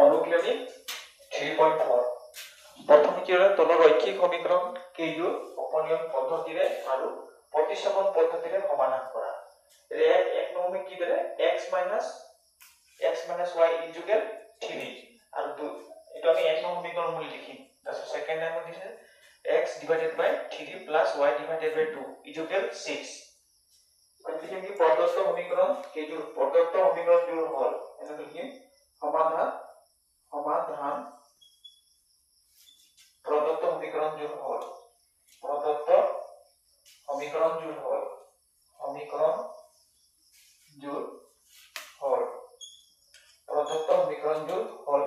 অনুক্ৰমিক 3.4 প্ৰথম কি হলো তলৰ ৰৈখিক সমীকৰণ কেইযোৰ অপনিয়ন পদ্ধতিৰে আৰু প্ৰতিস্থাপন পদ্ধতিৰে সমাধান কৰা এক নম্বৰে কি দিলে x - y ইকুয়াল 3 আৰু এটা আমি এক নম্বৰ সমীকৰণ বুলি লিখিম তাৰপিছত সেকেন্ড টাইমত দিছে x divided by 3 plus y divided by 2 equal 6 লিখিম কি প্ৰদত্ত সমীকৰণ কেইযোৰ প্ৰদত্ত সমীকৰণযোৰ হ'ল এনে লিখিম সমাধান প্ৰদত্ত সমীকৰণযোৰ হ'ল প্ৰদত্ত সমীকৰণযোৰ হ'ল প্ৰদত্ত সমীকৰণযোৰ হ'ল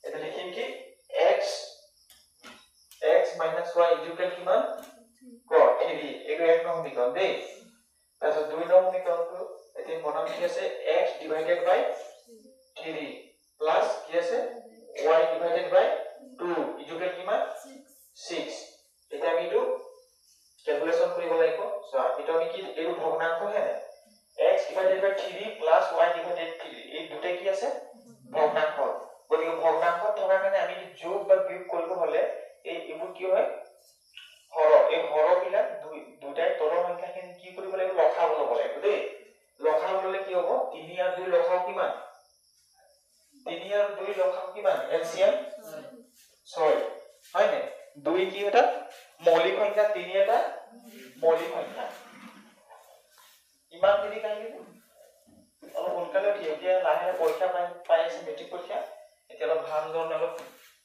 এটা লিখিম কি x - y ইকুয়াল কিমান ক 3 এটো এক নম্বৰ সমীকৰণ দেই তাৰপিছত দুই নম্বৰ সমীকৰণটো এতিয়া বনাম কি আছে x divided by 3 plus কি আছে y divided by 2 ইকুয়াল কিমান 6 এটা আমি এটো ক্যালকুলেশন কৰিব লাগিব সো এটা আমি কি এটো ভগ্নাংশ হে x divided by 3 plus y divided 3 এই দুটাই কি আছে ভগ্নাংশ গতিকে ভগ্নাংশ থকাৰ কাৰণে আমি যোগ বা বিয়োগ কৰিব হলে এই এবোৰ কি হয় হৰ এই হৰবিলাক দুটাই তলৰ সংখ্যাখিনি কি কৰিব লাগিব লখাব ল'ব লাগিব দেই লখাব ল'লে কি হ'ব 3 আৰু 2 লখাও কিমান 3 আৰু 2 লখাও কিমান এলসিএম 6 হয় নে 2 কি এটা মৌলিক সংখ্যা 3 এটা মৌলিক সংখ্যা ইমান তিনি কাহিনী অলপ সোনকালে উঠি এতিয়া লাহে পৰীক্ষা পাই আছে মেট্ৰিক পৰীক্ষা এতিয়া অলপ ভাল ধৰণে অলপ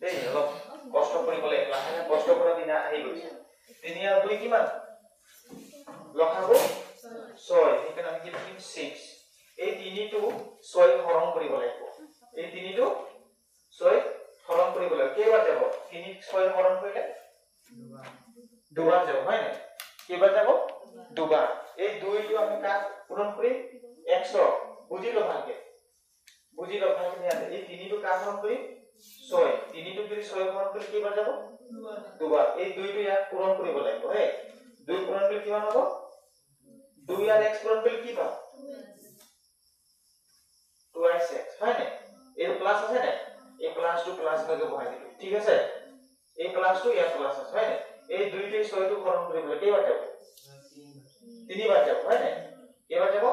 দেই অলপ কষ্ট কৰিব লাগিব লাহে কষ্ট কৰা দিন আহি গৈছে 3 আৰু 2 কিমান লখাব 6 সেইকাৰণে আমি কি লিখিম 6 এই 3 টো 6 হৰণ কৰিব লাগিব এই 3 টো 6 হৰণ কৰিব লাগিব কেইবাৰ যাব 3 6 হৰণ কৰিলে দুবাৰ যাব হয় না কেইবাৰ যাব দুবাৰ এই 2 টো আমি কাক পূৰণ কৰি 100 বুজিলো ভালকে এই 3 টো কাক হৰণ কৰি 6 3 টো যদি 6 হৰণ কৰি কেইবাৰ যাব দুবাৰ এই 2 টো ইয়াক পূৰণ কৰিব লাগিব হে 2 পূৰণ কৰিলে কিমান হ'ব 2 আর x পূরণ করলে কি পাবো 2x হয় না এর প্লাস আছে না এই প্লাস টু প্লাস ভাগে বহাই দিলো ঠিক আছে এই প্লাস টু ইয়ার প্লাস আছে হয় না এই দুইটাই 6 টো হরণ করে বলে কেইবার যাব তিনবার যাব হয় না কেইবার যাব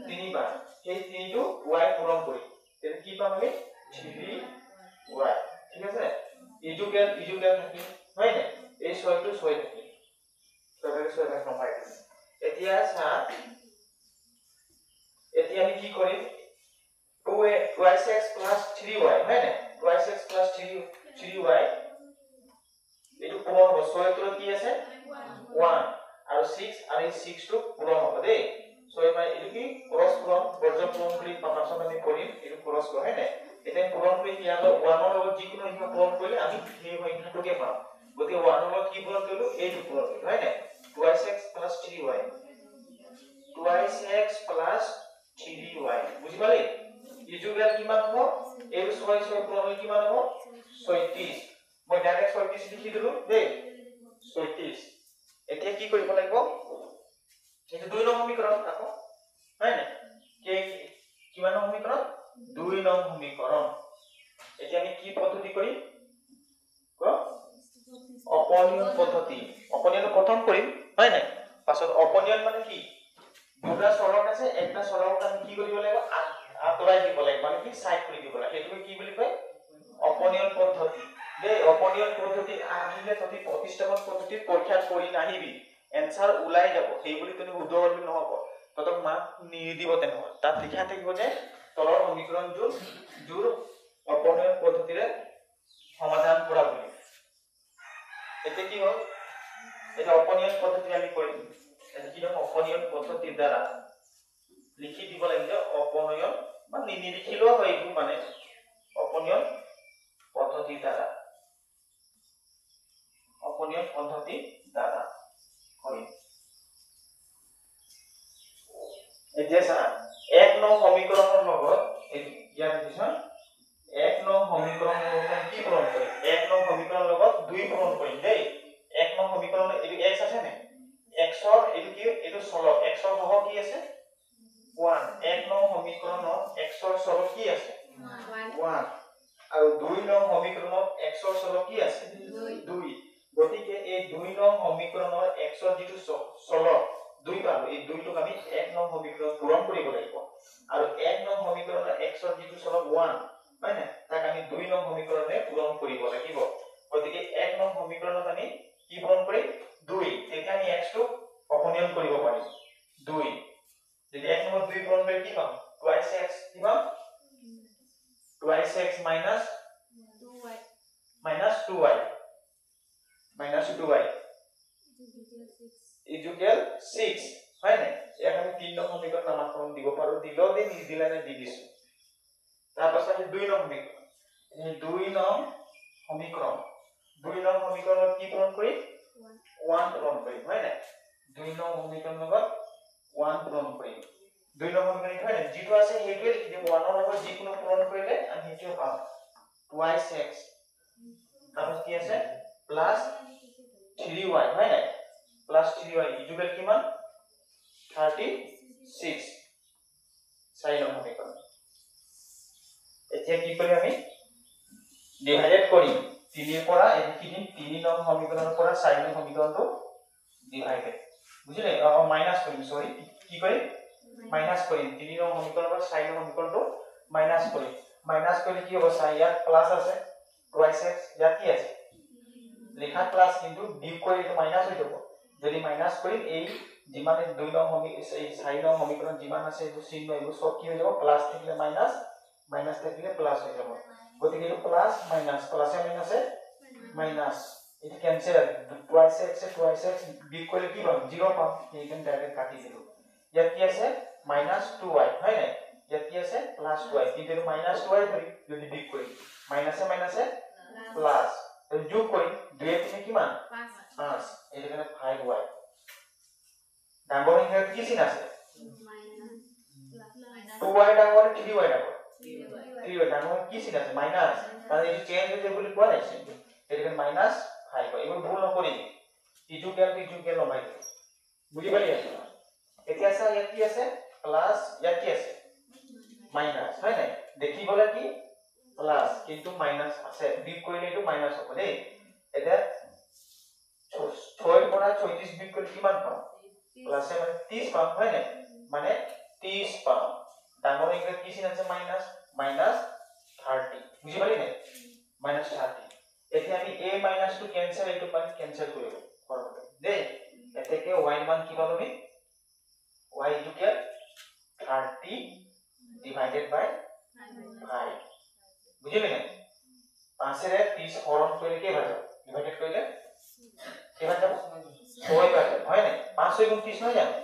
তিনবার এই 3 টো y পূরণ করি তাহলে কি পাবো আমি 3y ঠিক আছে ইকুয়াল থাকি হয় না এই 6 টো 6 থাকি তবে 6 ভাগ নমাই দিছি এতিয়া আমি কি কৰিম 2x 3y হয় না 2x 3y এটো পূৰণ হ'ব 6 টো কি আছে 1 আৰু 6 আৰু 6 টো পূৰণ হ'ব দেই 6 মানে এটো কি ক্ৰস পূৰণ বৰ্জ পূৰণ কৰি পাপাছন আমি কৰিম এটো ক্ৰস হয় না এটা পূৰণ কৰি ইয়াৰ 1 ৰ লগত যিকোনো সংখ্যা পূৰণ কৰিলে আমি সেই সংখ্যাটোকে পাম গতিকে 1 ৰ লগত কি পূৰণ কৰিলো এইটো পূৰণ কৰিলো হয় না 2x 3y 2x 3y বুঝি পালি ইকুয়াল কিমান হ'ব এই 6 পূৰণ হৈ কিমান হ'ব 36 মই ডাইৰেক্ট 36 লিখি দিলো দেই 36 এতিয়া কি কৰিব লাগিব এটা 2 নং সমীকৰণ আকৌ হয় না কে কিমান নং সমীকৰণ 2 নং সমীকৰণ এতিয়া আমি কি পদ্ধতি কৰিম অপনিয়ন পদ্ধতি অপনিয়ন প্ৰথম কৰিম হয় না পাছত অপনিয়ন মানে কি দুটা সৰক আছে একটা সৰক আমি কি কৰিব লাগিব আতৰাই দিব লাগিব মানে কি সাইড কৰি দিব লাগিব এটো কি বুলি কয় অপনিয়ন পদ্ধতি দেই অপনিয়ন পদ্ধতি আহিলে ততি প্ৰতিস্থাপন পদ্ধতি পৰীক্ষা কৰি নাহিবি এনসাৰ উলাই যাব সেই বুলি তুমি শুদ্ধ কৰিবি নহব ততক মাক নিদিব তেনে তাত লিখা থাকিব যে তলৰ সমীকৰণ জোৰ অপনিয়ন পদ্ধতিৰে সমাধান কৰা বুলি এতে কি হ'ল এটা অপনিয়ন পদ্ধতি আমি কৰিম কি নাম অপনিয়ন পদ্ধতিৰ দ্বাৰা লিখি দিব লাগিব যে অপনিয়ন মানে নিলিখিলেও হয় এইটো মানে অপনিয়ন পদ্ধতিৰ দ্বাৰা কৰিম এতিয়া এক নং সমীকৰণৰ লগত ইয়াত দিছা এক নং সমীকৰণৰ লগত কি পূৰণ কৰিম এক নং সমীকৰণৰ লগত 2 পূৰণ কৰিম দেই এক নং সমীকৰণ এটো x আছে নে x ৰ এটো কি এটো চলক x ৰ সহ কি আছে 1 এক নং সমীকৰণত x ৰ চলক কি আছে 1 আৰু 2 নং সমীকৰণত x ৰ চলক কি আছে 2 গতিকে এই 2 নং সমীকৰণৰ x ৰ যেটো চলক 2 পালো এই 2 টোক আমি 1 নং সমীকৰণত পূৰণ কৰিব লাগিব আৰু 1 নং সমীকৰণৰ x ৰ যেটো চলক 1 হয় না তাক আমি 2 নং সমীকৰণে পূৰণ কৰিব লাগিব গতিকে 1 নং সমীকৰণত আমি কি পূৰণ কৰিম 2 তেতিয়া আমি x টো অপনয়ন কৰিব পাৰিম 2 যদি 1 নম্বৰ 2 পূৰণ কৰি কি পাম twice x কি পাম twice x minus 2y minus 2y equal 6 হয় না ইয়াক আমি 3 নং সমীকৰণ নামকৰণ দিব পাৰো দিলো দি নিদিলা না দি দিছো তাৰ পাছত 2 নং সমীকৰণ এই 2 নং সমীকৰণত কি পূৰণ কৰি 1 পূৰণ কৰি হয় না 2 নং সমীকৰণৰ লগত 1 পূৰণ কৰি 2 নং সমীকৰণ হয় না যেটো আছে হেটোৱে লিখি দিম 1 ৰ লগত যিকোনো পূৰণ কৰিলে আমি হেটোৱে পাম twice x তাৰপাছত কি আছে প্লাস 3y হয় না প্লাস 3y ইকুয়াল কিমান 36 চাই লম সমীকৰণ এতিয়া কি কৰিম আমি ডিভাইডেড কৰিম 3 ৰ পৰা একি দিম 3 নং সমীকৰণৰ পৰা 4 নং সমীকৰণটো ডিভাইডেড বুজিলে মাইনাস কৰিম সৰি কি কৰিম মাইনাস কৰিম 3 নং সমীকৰণৰ পৰা 4 নং সমীকৰণটো মাইনাস কৰিম মাইনাস কৰিলে কি হ'ব চাই ইয়াত প্লাস আছে twice x ইয়াত কি আছে লেখা প্লাস কিন্তু ডিপ কৰি এটা মাইনাস হৈ যাব যদি মাইনাস কৰিম এই যিমানে 2 নং সমীকৰণ এই 4 নং সমীকৰণ যিমান আছে এই চিহ্ন এই সব কি হৈ যাব প্লাস থাকিলে মাইনাস মাইনাস থাকিলে প্লাস হৈ যাব গতিকে এই প্লাস প্লাসে মাইনাসে মাইনাস এটা ক্যান্সেল twice x ডিপ কৰিলে কি পাম 0 পাম এইখান ডাইরেক্ট কাটি দিলো ইয়াত কি আছে -2y হয় না ইয়াত কি আছে +2y কিন্তু -2y ধৰি যদি ডিপ কৰি মাইনাসে প্লাস যোগ কৰি 2 এ কিমান 5 এই এখানে 5y ডাঙৰ ইংৰাজীত কি চিন আছে 2y ডাঙৰ 3y ডাঙৰ 3y ডাঙৰ কি চিন আছে মাইনাস মানে এই চেঞ্জ হৈ যায় বুলি কোৱা নাই এখানে -5 এইবোৰ ভুল নকৰি ইটো কেল লমাই বুজি পালি এতিয়া আছে ইয়াত কি আছে প্লাস ইয়াত কি আছে মাইনাস হয় নাই দেখিবলে কি প্লাস কিন্তু মাইনাস আছে বিট কৰিলে এটো মাইনাস হ'ব দেই এটা 6 ৰ পৰা 34 বিট কৰি কিমান পাম প্লাসে মানে 30 পাম হয় নাই মানে 30 পাম ডাঙৰ ইংৰাজীত কি চিন আছে মাইনাস 30 বুজি পালি নে -30 এতিয়া আমি a মাইনাস টো ক্যান্সেল এটো পাই ক্যান্সেল কৰিব দেই এতেকে y মান কি পাম আমি y equal 30 divided by 5 বুঝিলে না 5 এর 30 হরণ করে কি হবে ডিভাইডেড করলে কি হবে 6 বার হয় না 5 গুণ 30 হয় জানো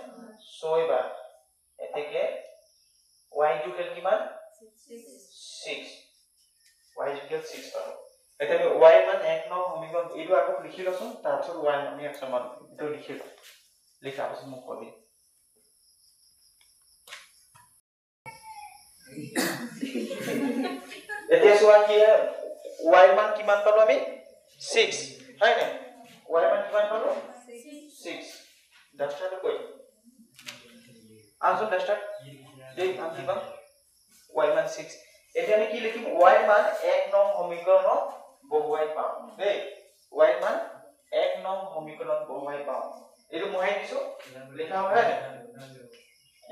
6 বার এতেকে y equal কি মান 6 y equal 6 পাবো এটা y মান 1 নং সমীকরণ এইটো আকৌ লিখি লছোন তাৰপিছত y আমি এক সমান এটো লিখি লিখা আছে মোক কবি এতিয়া সোৱা কি y মান কিমান পালো আমি 6 হয় না y মান কিমান পালো 6 ডাস্টাৰটো কই আনসার ডাস্টার দেই আমি কি পাম y মান 6 এতিয়া আমি কি লিখিম y মান 1 নং সমীকৰণত বহুৱাই পাম দেই y মান 1 নং সমীকৰণত বহুৱাই পাম এটো মহাই দিছো লিখা হয় না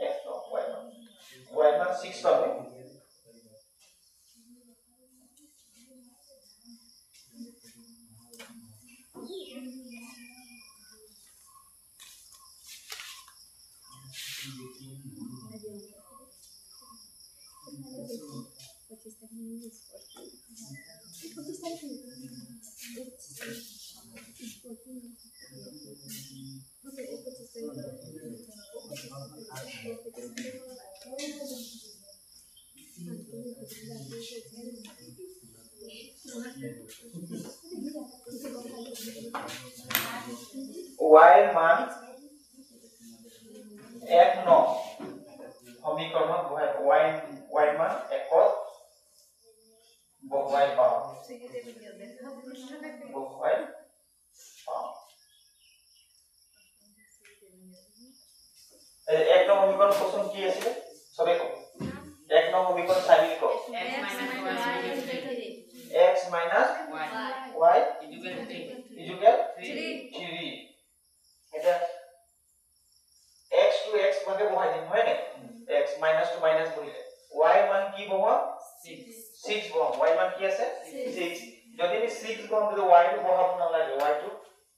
1 নং y মান 6 পাবো y মান 1 নং সমীকৰণত y মান 1 ত বহুৱাই পাওঁ এক নং সমীকরণ কোশ্চেন কি আছে সবে এক নং নং সমীকরণ চাই বুলি কও x minus y ইকুয়াল 3 এটা x to x ভাগে বহাই দিম হয় না x minus to minus বহিলে y মান কি বহা 6 বহা y মান কি আছে 6 যদি আমি 6 বহাম তো y টো বহাব না লাগে y টো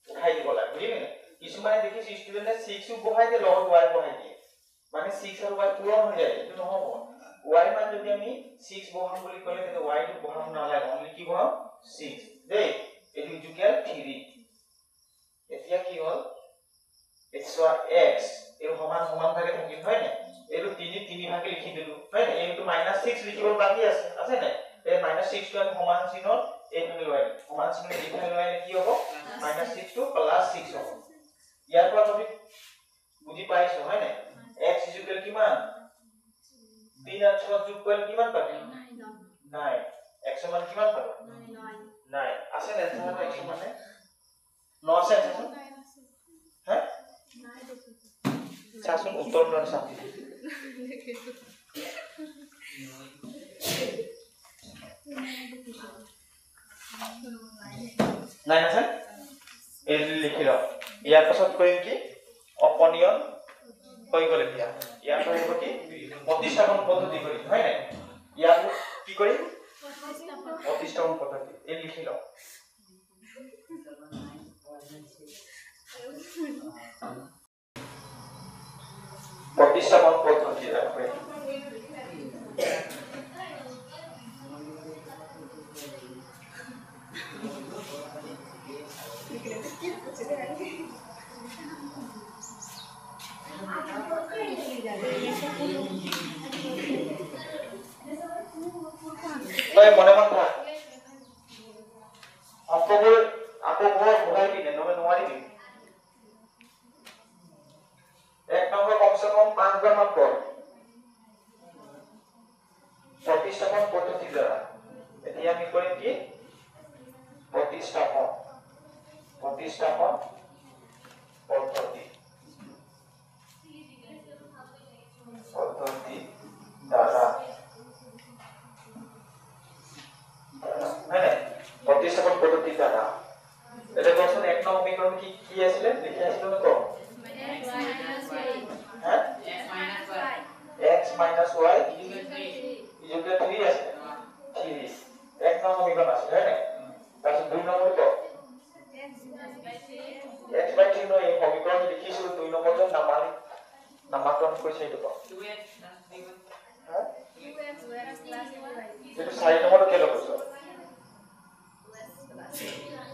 উঠাই দিব লাগে বুঝিলে কিছুমানে দেখিছি স্টুডেন্টে 6 ও বহাই দিয়ে লগত y বহাই দিয়ে মানে 6 আৰু y পূৰণ হৈ যায় এটো নহব y মান যদি আমি 6 বহাম বুলি কলে তেতে y টো বহাব না লাগে অনলি কি বহাম 6 দেই এটো ইকুয়াল 3 এতিয়া কি হল x এর সমান সমান ভাগে থাকিল হয় না এটো 3 ভাগে লিখি দিলু হয় না এটো -6 লিখিব বাকি আছে আছে না এই -6 টো আমি সমান চিহ্ন এইটো লয় সমান চিহ্ন লিখা লয় কি হ'ব -6 টো +6 হ'ব ইয়াৰ পৰা তুমি বুজি পাইছো হয় না x ইকুয়াল কিমান 3 আৰ 6 যোগ কৰিলে কিমান পাবি 9 x সমান কিমান পাবি 9 আছে না তোমার x সমান 9 আছে আছে হ্যাঁ চাচোন উত্তৰ ন চাম নাই আছে এই লিখি ল ইয়াৰ পাছত কৰিম কি অপনিয়ন হৈ গলে দিয়া ইয়াৰ পৰা কি প্ৰতিস্থাপন পদ্ধতি কৰিম হয় নাই ইয়াৰ কি কৰিম প্ৰতিস্থাপন পদ্ধতি এই লিখি ল प्रतिस्थापन पद्धति राखबे তই মনে মন থাক আকৌ ঘূৰাই দিনে নবে নোৱাৰিবি এক নম্বর কমসে কম 5 বার মান পড় प्रतिस्थापन পদ্ধতি দ্বারা এটি আমি করি কি प्रतिस्थापन পদ্ধতি দ্বারা মানে प्रतिस्थापन পদ্ধতি দ্বারা এটা কোশ্চেন এক নম্বর সমীকরণ কি আছিল লিখে আছিল না কম x minus y equal 3 আছে 3 এক নম্বর সমীকরণ আছে হ্যাঁ তাহলে দুই নম্বর তো x by 3 এই সমীকরণ লিখিছিল দুই নম্বরতে নামাকরণ কৰিছে এইটো পাও 2x হ্যাঁ 2x এটা 4 নম্বর কে লিখছো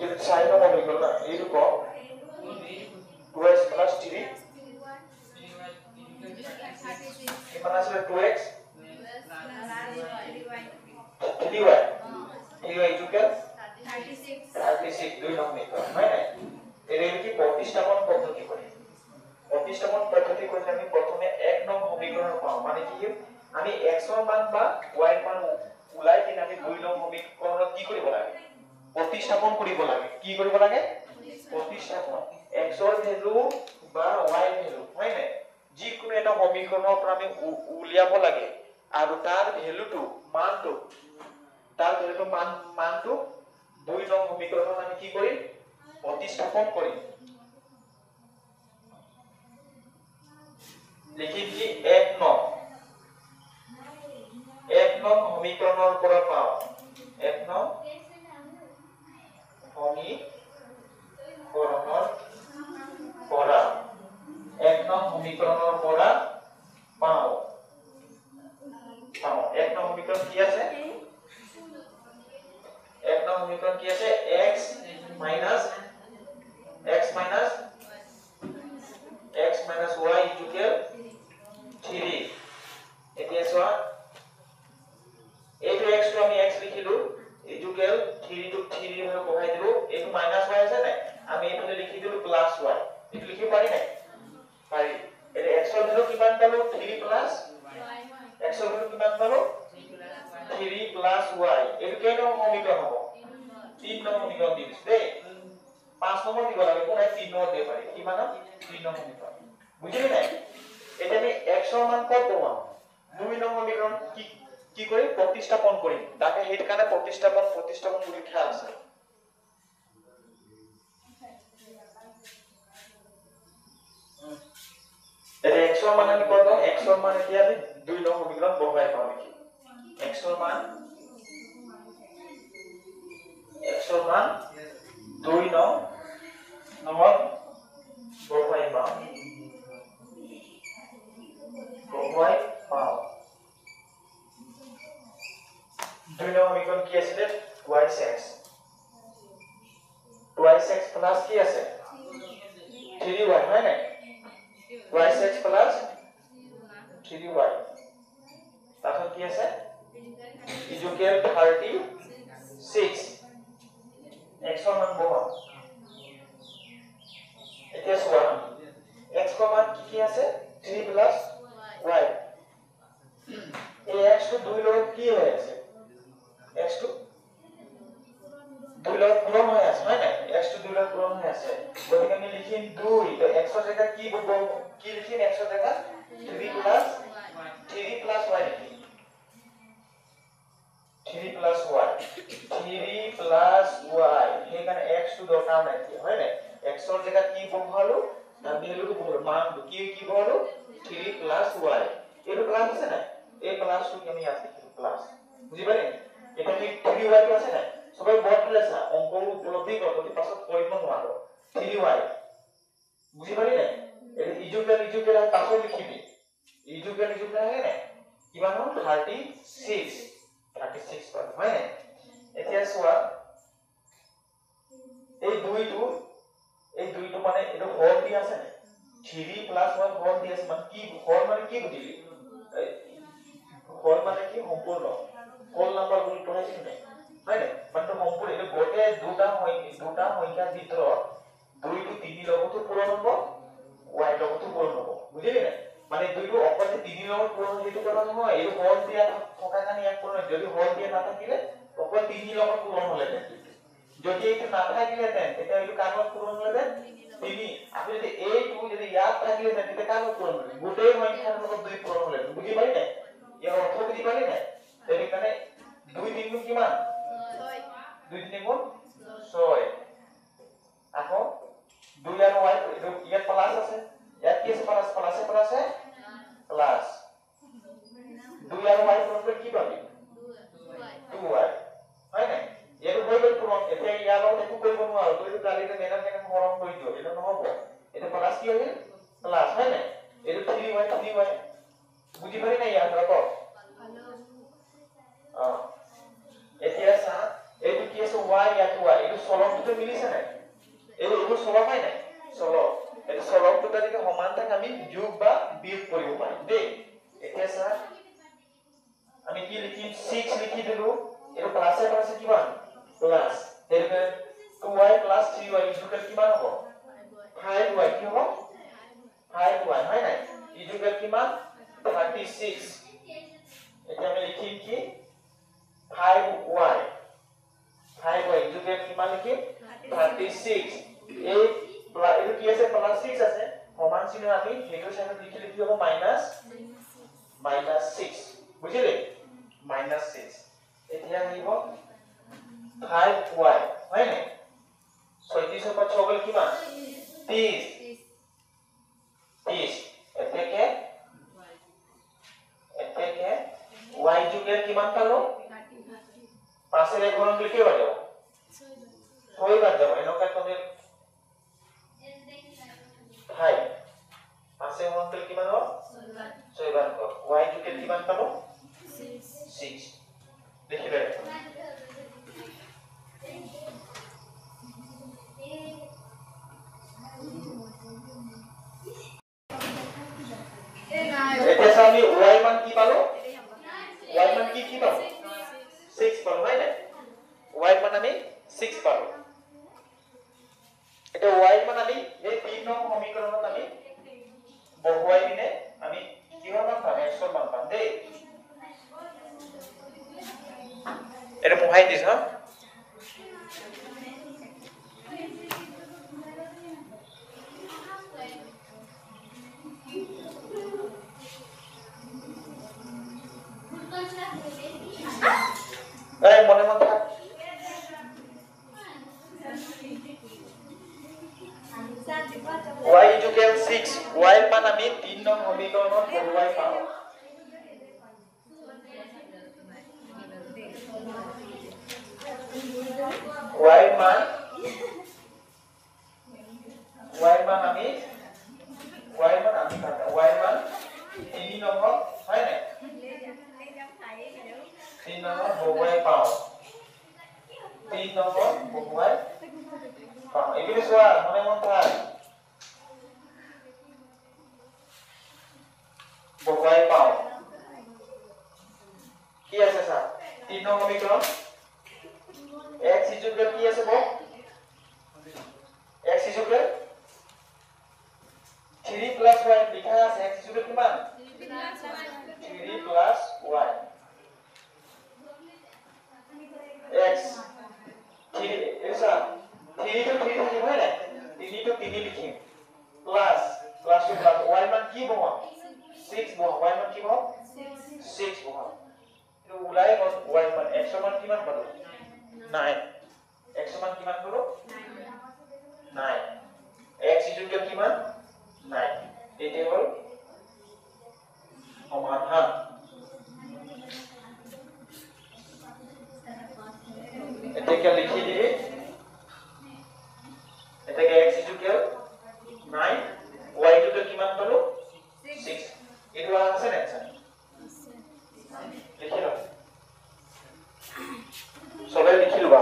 এটা 4 নম্বর সমীকরণ না এইটো পাও 2x plus 3 কিমান আছে 2x 3y 3y ইকুয়াল 36 দুই নম্বর সমীকরণ হয় না এর কি প্রতিস্থাপন পদ্ধতি করি প্রতিস্থাপন পদ্ধতি করলে আমি প্রথমে এক নম্বর সমীকরণ পাও মানে কি আমি x এর মান বা y এর মান উলাই কিনে আমি দুই নম্বর সমীকরণ কি কৰিব লাগে প্ৰতিস্থাপন কৰিব লাগে কি কৰিব লাগে প্ৰতিস্থাপন x এৰ ভ্যালু বা y এৰ ভ্যালু হয় না যিকোনো এটা সমীকৰণৰ পৰা আমি উলিয়াব লাগে আৰু তাৰ ভ্যালুটো মানটো দুই নং সমীকৰণত আমি কি কৰিম প্ৰতিস্থাপন কৰিম লিখিম কি এক নং সমীকৰণৰ পৰা পাও এক নং সমীকৰণৰ পৰা পাও এক নং সমীকৰণ কি আছে এক নং সমীকরণ কি আছে x minus y equal 3 এতিয়া সোয়া এইটো x টো আমি x লিখিলো equal 3 টো 3 ভাবে বহাই দিলো এইটো মাইনাস y আছে নাই আমি এইটো লিখি দিলো প্লাস y এইটো লিখিব পাৰি নাই পাৰি এর x এর ভ্যালু কিমান পালো 3 প্লাস x এর ভ্যালু কিমান পালো 3 প্লাস y এইটো কেই নং সমীকরণ হ'ব 3 নং সমীকরণ দিছ দে 5 নম্বর দিব লাগে কোন 3 নম্বর দে পারি কি মানে 3 নং সমীকরণ বুঝিলি নাই এটা আমি x এর মান কত পাবো 2 নং সমীকরণ কি কি কৰিম প্ৰতিস্থাপন কৰিম তাকে হেইত কাৰণে প্ৰতিস্থাপন বুলি লিখা আছে এটা x ৰ মান আমি কত x ৰ মান এতিয়া আমি 2 নং সমীকৰণ বহাই পাওঁ নেকি x ৰ মান 2 নং নম্বর বহাই পাওঁ দুই নং সমীকরণ কি আছিল twice x প্লাস কি আছে 3y হয় না twice x plus 3y তাহলে কি আছে ইকুয়াল 36 x এর মান বহাম এতিয়া সোয়া x এর মান কি আছে 3 plus y এই x তো 2 লগ কি হয়ে আছে x তো 2 লগ পূরণ হয়ে আছে হয় না x তো 2 লগ পূরণ হয়ে আছে গতিকে আমি লিখিম 2 তো x এর জায়গা কি বলবো কি লিখিম x এর জায়গা 3 plus y লিখি 3 plus y এখানে x তো দরকার নাই হয় না x এর জায়গা কি বহালো তার ভ্যালু কো বলবো মান কি বহালো 3 plus y এর ক্লাস আছে না এই প্লাস কি আমি আছে প্লাস বুঝি পারেন এখানে 3y তো আছে না সবাই বড় লেসা অঙ্ক উপলব্ধি করতে পাছত কইব নোৱাৰো 3y বুঝি পারি না এটা ইকুয়াল পাছত লিখিবি ইকুয়াল হয় না কিমান হল 36 পাব হয় না এতিয়া সোয়া এই দুইটো মানে এটা হল দি আছে না 3 plus 1 হল দি আছে মানে কি হল মানে কি বুঝিলি হল মানে কি সম্পূর্ণ হল নাম্বার গুলো পড়াইছি না হয় না মানে সম্পূর্ণ এটা গোটে দুটা সংখ্যাৰ ভিতৰত 2 টু 3 লগতো পূৰণ হ'ব y লগতো পূৰণ হ'ব বুজিলি না মানে দুইটো অকলে 3 লগত পূৰণ হেতু কৰা নহয় এই হল দিয়া থকা কানি এক পূৰণ যদি হল দিয়া না থাকিলে অকল 3 লগত পূৰণ হলে যদি এইটো না থাকিলে তেন এটা এইটো কাগজ পূৰণ হলে 3 আপনি যদি এইটো যদি ইয়াত থাকিলে তেন এটা কাগজ পূৰণ হলে গোটেই সংখ্যাৰ লগত 2 পূৰণ হলে বুজি পালি না ইয়াৰ অৰ্থ বুজি পালি না এই কাৰণে 2 3 গুণ কিমান 6 2 3 গুণ 6 আকৌ 2 আর y ইয়াত প্লাস আছে ইয়াত কি আছে প্লাস প্লাস 2 আর y পূরণ করে কি পাবি 2y হয় না এর হৈ গল পূরণ এতিয়া ইয়াৰ লগত একো কৰিব নোৱাৰো তুই কালিতে মেনা মৰম কৰি দিও এটা নহব এটা প্লাস কি হবে প্লাস হয় না এর 3y বুঝি পারি না ইয়াৰ ৰক এতিয়া সা এইটো কি আছে y ইয়াত y এইটো সলভটো মিলিছে না এইটো সলভ হয় না সলভ এই সলভ দুটা যদি সমান থাকে আমি যোগ বা বিয়োগ কৰিব পাৰিম দেই এতিয়া সা আমি কি লিখিম 6 লিখি দিলো এর প্লাসে কিমান প্লাস এর 2y 3y ইকুয়াল কিমান হ'ব 5y কি হ'ব 5y হয় না ইকুয়াল কিমান 36 এটা আমি লিখিম কি 5y ইকুয়াল কিমান লিখিম 36 এই এর কি আছে প্লাস 6 আছে সমান চিহ্ন আমি হেটো সাইডত লিখি হ'ব -6 বুঝিলে -6 এতিয়া আহিব 5y হয় না 36 पर 6 গল কিমান 30 এতেকে y যুগের কিমান পালো 5 এর গুণ লিখে বাজাও 6 বার যাব এনেকা তোদের 5 5 এর গুণ কিমান হবে 6 বার y যুগের কিমান পালো 6 লিখিলে এটা আমি y মান কি পালো y মান কি পালো 6 পালো হয় না y মান আমি 6 পালো এটা y মান আমি এই 3 নং সমীকৰণত আমি বহুৱাই দিনে আমি কিমান মান পাম 100 মান পাম দেই এটা মোহাই দিছ হা এই মনে মনে থাক y ইকুয়াল 6 y মান আমি 3 নং সমীকৰণত বহুৱাই পাওঁ y মান আমি কাটা y মান 3 নং হয় নাই 3 নং বহুৱাই পাওঁ 3 নং বহুৱাই পাওঁ এইটো চোৱা মনে মন থাক বহুৱাই পাওঁ কি আছে স্যার 3 নং সমীকরণ x ইকুয়াল কি আছে বল x ইকুয়াল 3 plus y লিখা আছে x ইকুয়াল কিমান 3 plus y x 3 এসা 3 to 3 লিখি হয় না 3 to 3 লিখি প্লাস টু প্লাস y মান কি বহা 6 বহা y মান কি বহা 6 বহা তো উলাই গল y মান x মান কিমান পালো 9 x মান কিমান পালো 9 x ইকুয়াল কিমান 9 এটি হল সমাধান এটাকে লিখি দিবি এটাকে x ইকুয়াল 9 y ইকুয়াল কিমান পালো 6 এটো আছে না স্যার লিখি দাও সবাই লিখি লবা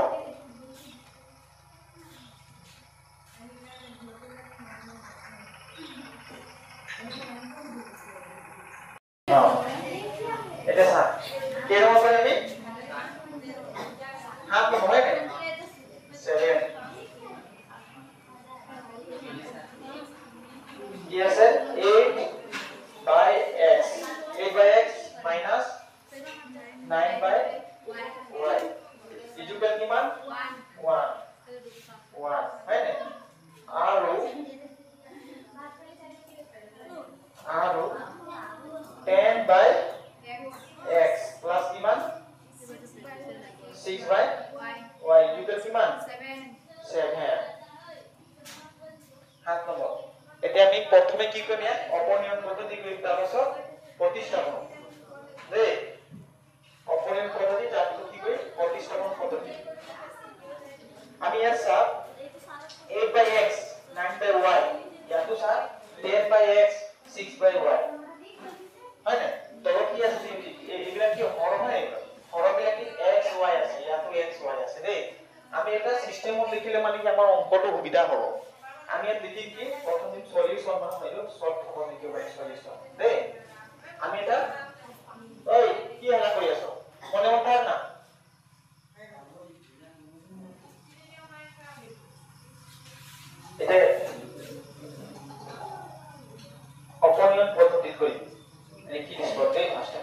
এটা স্যার কে হবে আমি হাত তো হয় না 7 কি আছে 8 by x 8 by x minus 9 by y equal কিমান 1 হয় না আৰু 10 by x plus কিমান 6 by y ইকুয়াল কিমান 7 হাত নম্বৰ এতিয়া আমি প্ৰথমে কি কৰিম ইয়াত অপনিয়ন পদ্ধতি কৰিম তাৰপিছত প্ৰতিস্থাপন দেই অপনিয়ন পদ্ধতি তাৰপিছত কি কৰিম প্ৰতিস্থাপন পদ্ধতি আমি ইয়াত চাপ 8 by x 9 by y ইয়াতো চাপ 10 by x 6 by y হয় না তো কি আছে এইবিলাক কি হৰ হয় হৰবিলাক কি x y আছে ইয়াতো x y আছে দেই আমি এটা সিস্টেমত লিখিলে মানে কি আমাৰ অংকটো সুবিধা হ'ব আমি ইয়াত লিখিম কি প্ৰথম দিন সলিউশন মানে হইলো সলভ হ'ব নেকি বাই সলিউশন দেই আমি এটা ওই কি হলা কৰি আছো মনে মন থাক না এটা অপনয়ন পদ্ধতি করি লিখি দিছ দেই ফার্স্ট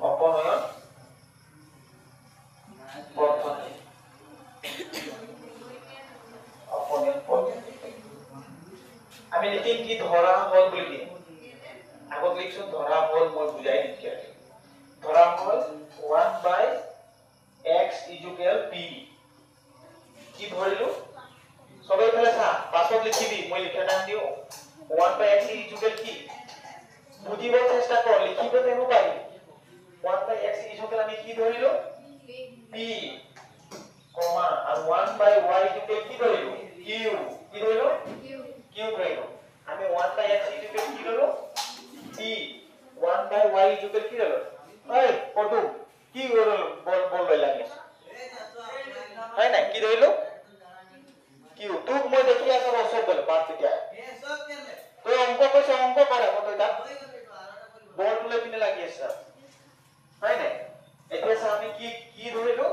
অপনয়ন পদ্ধতি অপনয়ন পদ্ধতি আমি লিখিম কি ধরা হল বুলি দিম আগত লিখছো ধরা হল মই বুজাই দিছি ধরা হল 1 by x ইকুয়াল p কি ধৰিলো সবাই ফেলে সা পাছত লিখিবি মই লিখা নাম দিও 1 by x ইকুয়াল কি বুজিব চেষ্টা কৰ লিখিব দেনো পাই 1 by x ইকুয়াল আমি কি ধৰিলো p comma R 1 by y equal কি ধৰিলো q কি ধৰিলো q ধৰিলো আমি 1 by x ইকুয়াল কি ধৰিলো p 1 by y ইকুয়াল কি ধৰিলো এই পটু কি ধৰিলো বল লাগি হয় না কি ধৰিলো q তোক মই দেখি আছো সব বল পাঠ তেতিয়া তো অঙ্ক কইছ অঙ্ক কৰা কত এটা বল তুলে পিনে লাগি আছে হয় না এতিয়া আমি কি ধৰিলো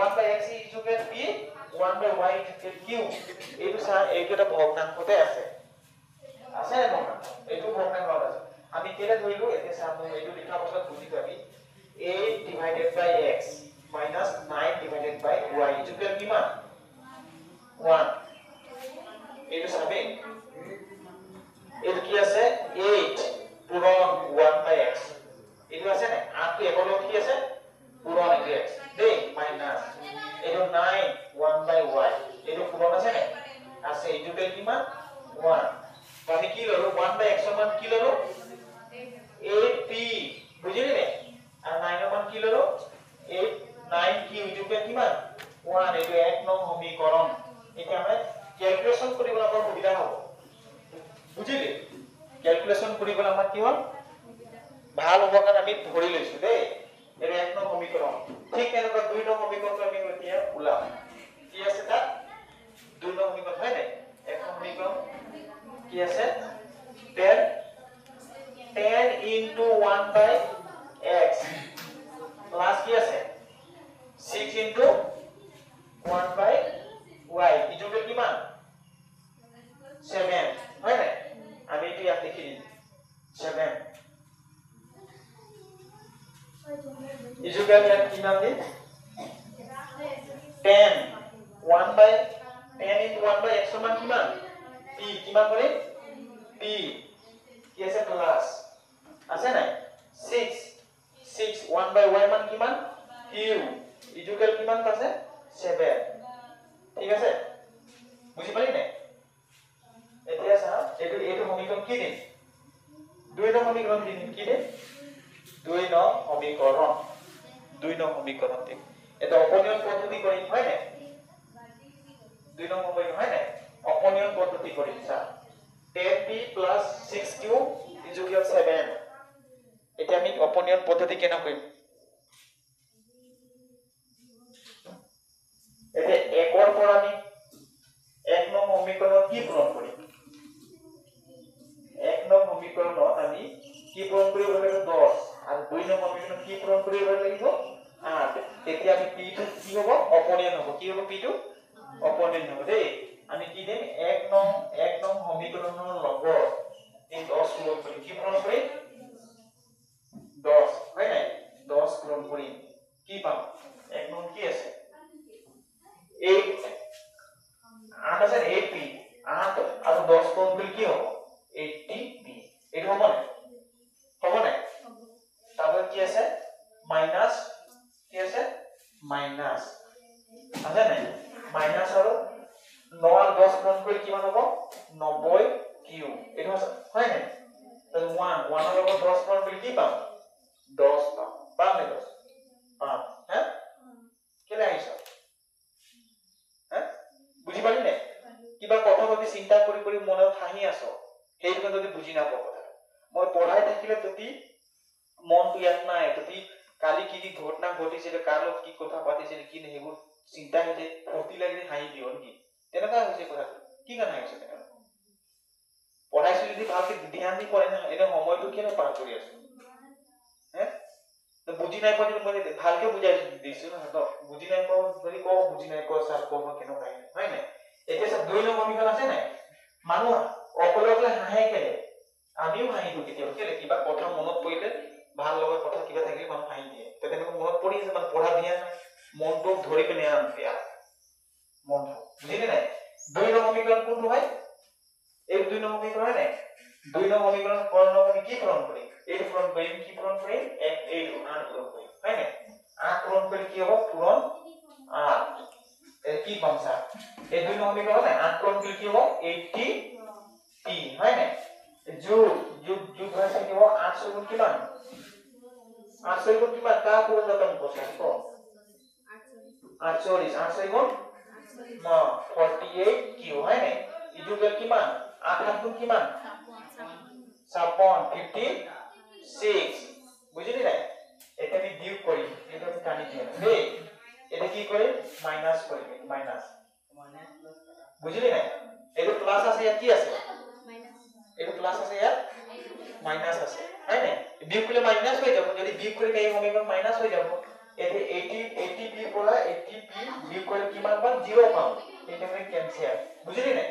1 by x equal p 1 by y equal q এইটো এইটা ভগ্নাংশতে আছে আছে না এইটো ভগ্নাংশ আছে আমি কেলে ধৰিলো এতিয়া আমি এইটো লিখা পাছত বুজি পাবি 8 divided by x minus 9 divided by y equal কিমান 1 এইটো চাবে এইটো কি আছে 8 পূৰণ 1 by x এইটো আছে না 8 টো একলগ কি আছে 9 1 by y এইটো পূৰণ আছে নে আছে ইজুকেল কিমান 1 আমি কি ললো 1 by x মান কি ললো 8p বুজিলি নে আৰু 9 মান কি ললো 8 9q ইজুকেল কিমান 1 এইটো এক নং সমীকৰণ এতিয়া আমি ক্যালকুলেশন কৰিবলৈ আমাৰ সুবিধা হ'ব বুজিলি ক্যালকুলেশন কৰিবলৈ আমাৰ কি হ'ল ভাল হ'ব কাৰণ আমি ধৰি লৈছো দেই এৰ এক নং সমীকৰণ ঠিক এনেকুৱা দুই নং সমীকৰণটো আমি এতিয়া উলাম কি আছে তাত দুই নং সমীকৰণ হয় নাই এক নং সমীকৰণ কি আছে 10 into 1 by x প্লাস কি আছে 6 into 1 by y ইজুকেল কিমান 7 হয় নাই আমি এটো ইয়াত লিখি দিম 7 ইজুকেল ইয়াত কিমান দিম 10 1 by 10 into 1 by x সমান কিমান p কিমান কৰে p কি আছে প্লাস আছে নাই 6 1 by y মান কিমান q ইজুকেল কিমান আছে 7 ঠিক আছে বুজি পালি নাই এতিয়া সা এটো সমীকৰণ কি দিম দুই নং সমীকৰণ দিম কি দিম দুই নং সমীকৰণ দিম এটা অপনিয়ন পদ্ধতি কৰিম হয় নাই দুই নং সমীকৰণ হয় নাই অপনিয়ন পদ্ধতি কৰিম সা 10p plus 6q ইজুকেল 7 এতিয়া আমি অপনিয়ন পদ্ধতি কেনে কৰিম এতে একৰ পৰা আমি এক নং সমীকৰণত কি পূৰণ কৰিম এক নং সমীকৰণত আমি কি পূৰণ কৰিব লাগিব 10 আৰু দুই নং সমীকৰণত কি পূৰণ কৰিব লাগিব 8 তেতিয়া আমি p টো কি হ'ব অপনিয়ন হ'ব কি হ'ব p টো অপনিয়ন হ'ব দেই আমি কি দিম এক নং সমীকৰণৰ লগত এই 10 পূৰণ কৰি কি পূৰণ কৰিম 10 হয় নাই 10 পূৰণ কৰিম কি পাম এক নং কি আছে 8 আছে 8p 8 আৰু 10 পূৰণ কৰি কি হ'ব 80p এইটো হ'ব নাই তাৰপৰ কি আছে মাইনাস কি আছে মাইনাস আছে নাই মাইনাস আৰু 9 আৰু 10 পূৰণ কৰি কিমান হ'ব 90 কিউ এইটো হয় নাই তাহলে 1 1 আৰু 10 পূৰণ কৰি কি পাম 10 পাম নে 10 পাম হ্যাঁ কেলে আহিছে হ্যাঁ বুজি পালি নে কিবা কথা ভাবি চিন্তা কৰি মনত হাঁহি আছো সেইটো যদি বুজি নাপাও কথা মই পঢ়াই থাকিলে তুমি মনটো ইয়াত নাই তুমি কালি কি ঘটনা ঘটিছিল কাৰ লগত কি কথা পাতিছিল কি নেবোৰ চিন্তা হৈছে ফূৰ্তি লাগি হাঁহি দিও নেকি তেনেকা হৈছে কথা কি গান আহিছে তেনেকা পঢ়াইছো যদি ভালকে ধ্যান দি পঢ়ে না এনে সময়টো কেনে পাৰ কৰি আছো হে তো বুজি নাই পালে মই ভালকে বুজাই দিছো না তো বুজি নাই পাও যদি কও বুজি নাই কও স্যার কোন কেন কাই হয় না একে সব দুই নং সমীকৰণ আছে না মানুহ অকলে হাঁহে কেলে আমিও হাঁহিটো কেতিয়াবা কিবা কথা মনত পৰিলে ভাল লগা কথা কিবা থাকিলে মানুহ হাঁহি দিয়ে তেনে মনত পৰি আছে মানে পঢ়া দিয়া নাই মনটো ধৰি পেনে আনফিয়া মন বুজিলে নাই দুই নং সমীকৰণ কোনটো হয় এই দুই নং সমীকৰণ হয় নাই দুই নং সমীকৰণ পূৰণ আমি কি পূৰণ কৰিম এই পূৰণ কৰিম কি পূৰণ কৰিম এক এই 8 পূৰণ কৰিম হয় নাই 8 পূৰণ কৰি কি হ'ব পূৰণ 8 এই কি পাম স্যাৰ এই দুই নং সমীকৰণ হয় 8 পূৰণ কৰি কি হ'ব 80p হয় নাই যোগ হৈছে কি হ'ব 8 গুণ কিমান 8 গুণ কিমান কা পূৰণ ৰকম কোশ্চেন কো 48 গুণ 48 কিউ হয় নাই ইজুকেল কিমান 8 গুণ কিমান 56 বুঝিলি নাই এটা আমি বিয়োগ করি এটা আমি টানি দিই দেই এটা কি করে মাইনাস করি মাইনাস বুঝিলি নাই এটা প্লাস আছে আর কি আছে মাইনাস এটা প্লাস আছে আর মাইনাস আছে হয় নাই বিয়োগ করলে মাইনাস হয়ে যাব যদি বিয়োগ করে এই সমীকরণ মাইনাস হয়ে যাব এতে 80p পৰা 80p বিয়োগ করে কিমান পাম 0 পাম এটা মানে ক্যান্সেল বুঝিলি নাই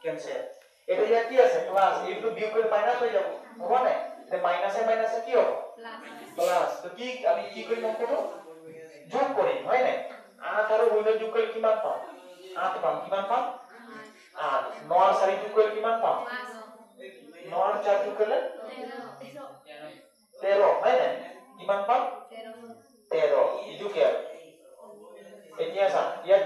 ক্যান্সেল এটা ইয়াত কি আছে প্লাস এইটো বিয়োগ করে মাইনাস হয়ে যাব হ'ব নাই এটা মাইনাসে কি হ'ব প্লাস তো কি আমি কি করি অঙ্কটো যোগ করি হয় নাই 8 আৰু 9 যোগ কৰি কিমান পাম 8 পাম কিমান পাম 8 9 আৰ 4 যোগ কৰি কিমান পাম 9 আৰ 4 যোগ কৰিলে 13 হয় নাই কিমান পাম 13 ইটো কি এতিয়া সা ইয়াত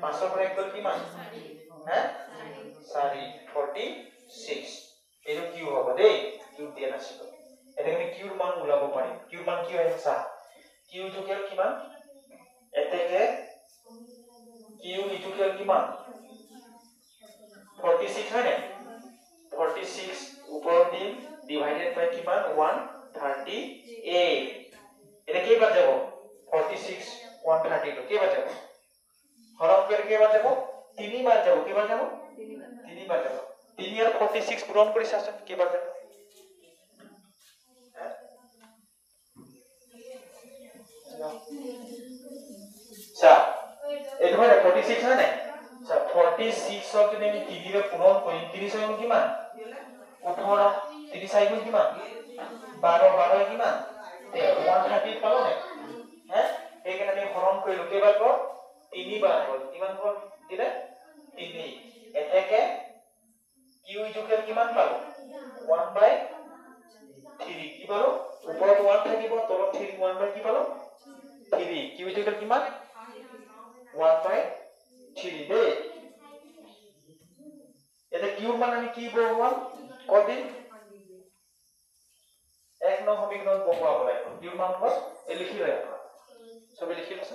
5 পৰা 1 গল কিমান হে 4 46 এইটো কিউ হ'ব দেই কিউ দিয়া নাছিল এটা আমি কিউৰ মান উলাব পাৰিম কিউৰ মান কি হয় চা কিউ ইকুৱেল কিমান এতেকে কিউ ইকুৱেল কিমান 46 হয় নে 46 ওপৰত দিম ডিভাইডেড বাই কিমান 138 এটা কি বাৰ যাব 46 132 কি বাৰ যাব হৰণ কৰি কি বাৰ যাব 3 বাৰ যাব কি বাৰ যাব 3 বাৰ যাব 3 আৰ 46 পূৰণ কৰি চাচোন কি বাৰ যাব চা এইটো হয় 46 হয় না চা 46 ক যদি আমি 3 ৰে পূৰণ কৰিম 3 গুণ কিমান 18 3 4 গুণ কিমান 12 12 কিমান 130 পালো নে হ্যাঁ এইখানে আমি হরণ কৰিলো কেইবাৰ কৰ 3 বাৰ হ'ল কিমান কৰ দিলে 3 এতেকে কিউ ইকুৱেল কিমান পালো 1/3 কি পালো ওপৰত 1 থাকিব তলত 3 1 কি পালো 3 কিউ ইকুৱেল কিমান 1/3 দেই এটা কিউৰ মান আমি কি বহুৱাম কদিন এক নং সমীকৰণ বহুৱাব লাগিব কিউৰ মান হ'ল লিখি লয় সবে লিখি লৈছে